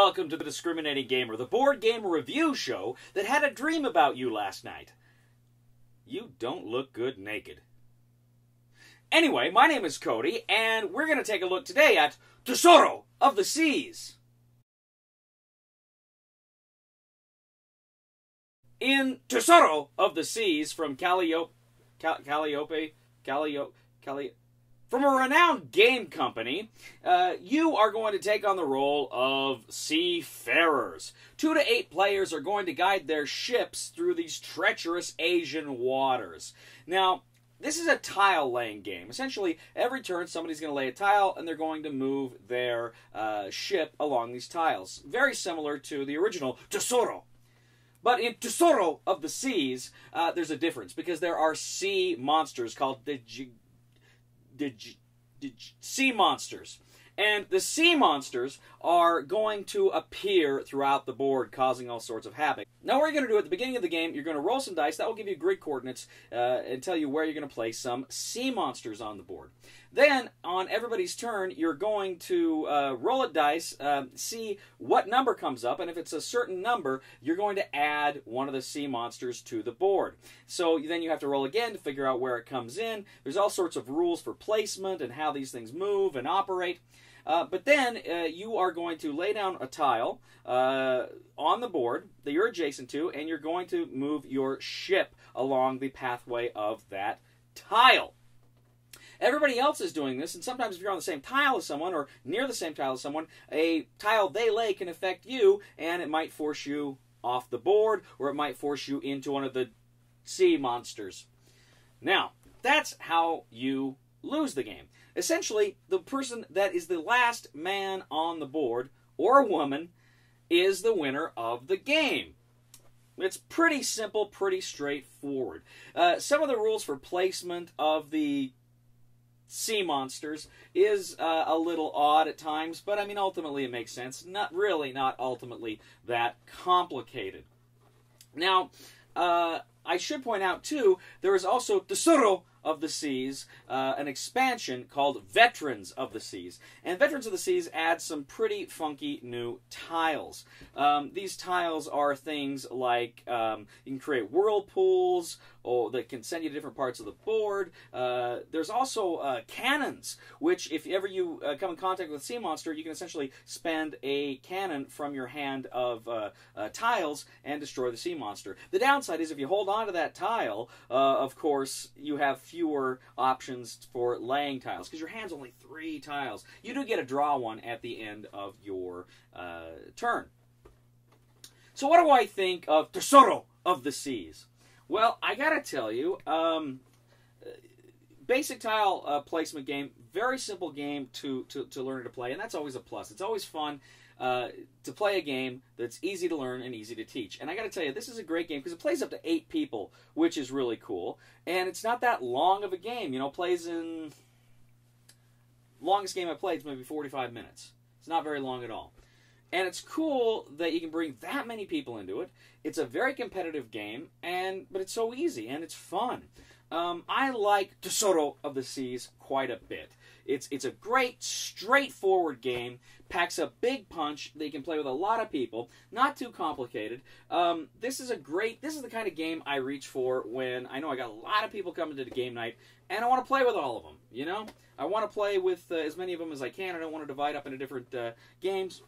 welcome to the Discriminating Gamer, the board game review show that had a dream about you last night. You don't look good naked. Anyway, my name is Cody, and we're going to take a look today at Tsuro of the Seas. In Tsuro of the Seas from from a renowned game company, you are going to take on the role of seafarers. 2 to 8 players are going to guide their ships through these treacherous Asian waters. Now, this is a tile-laying game. Essentially, every turn somebody's going to lay a tile, and they're going to move their ship along these tiles. Very similar to the original Tsuro. But in Tsuro of the Seas, there's a difference, because there are sea monsters called the sea monsters. And the sea monsters are going to appear throughout the board, causing all sorts of havoc. Now, what you're going to do at the beginning of the game, you're going to roll some dice. That will give you grid coordinates and tell you where you're going to place some sea monsters on the board. Then, on everybody's turn, you're going to roll a dice, see what number comes up, and if it's a certain number, you're going to add one of the sea monsters to the board. So then you have to roll again to figure out where it comes in. There's all sorts of rules for placement and how these things move and operate. But then you are going to lay down a tile on the board that you're adjacent to, and you're going to move your ship along the pathway of that tile. Everybody else is doing this, and sometimes if you're on the same tile as someone or near the same tile as someone, a tile they lay can affect you, and it might force you off the board, or it might force you into one of the sea monsters. Now, that's how you lose the game. Essentially, the person that is the last man on the board, or a woman, is the winner of the game. It's pretty simple, pretty straightforward. Some of the rules for placement of the sea monsters is a little odd at times, but I mean, ultimately it makes sense. Not ultimately that complicated. Now, I should point out, too, there is also Tsuro of the Seas, an expansion called Veterans of the Seas. And Veterans of the Seas adds some pretty funky new tiles. These tiles are things like you can create whirlpools that can send you to different parts of the board. There's also cannons, which if ever you come in contact with a sea monster, you can essentially spend a cannon from your hand of tiles and destroy the sea monster. The downside is if you hold on to that tile, of course, you have fewer options for laying tiles, because your hand's only 3 tiles. You do get a draw one at the end of your turn. So what do I think of Tsuro of the Seas? Well, I gotta tell you, basic tile placement game, very simple game to learn to play, and that's always a plus. It's always fun to play a game that's easy to learn and easy to teach. And I got to tell you, this is a great game because it plays up to 8 people, which is really cool. And it's not that long of a game. You know, plays in... Longest game I played is maybe 45 minutes. It's not very long at all. And it's cool that you can bring that many people into it. It's a very competitive game, but it's so easy, and it's fun. I like Tsuro of the Seas quite a bit. It's a great, straightforward game, packs a big punch that you can play with a lot of people, not too complicated. This is the kind of game I reach for when I know I got a lot of people coming to the game night, and I want to play with all of them, you know? I want to play with as many of them as I can. I don't want to divide up into different games.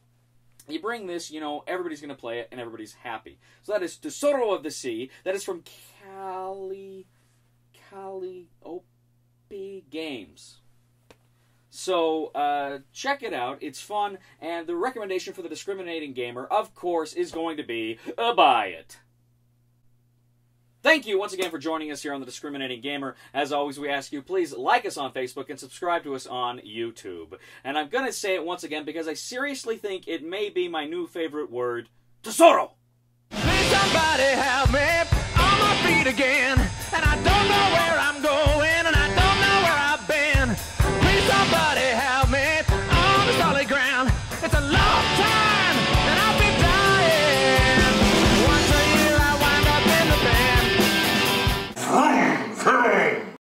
You bring this, you know, everybody's going to play it, and everybody's happy. So that is Tsuro of the Sea. That is from Calliope Games. So, check it out. It's fun, and the recommendation for the discriminating gamer, of course, is going to be buy it. Thank you once again for joining us here on The Discriminating Gamer. As always, we ask you, please like us on Facebook and subscribe to us on YouTube. And I'm going to say it once again because I seriously think it may be my new favorite word, Tsuro! Please somebody help me on my feet again, and I don't know where I'm going.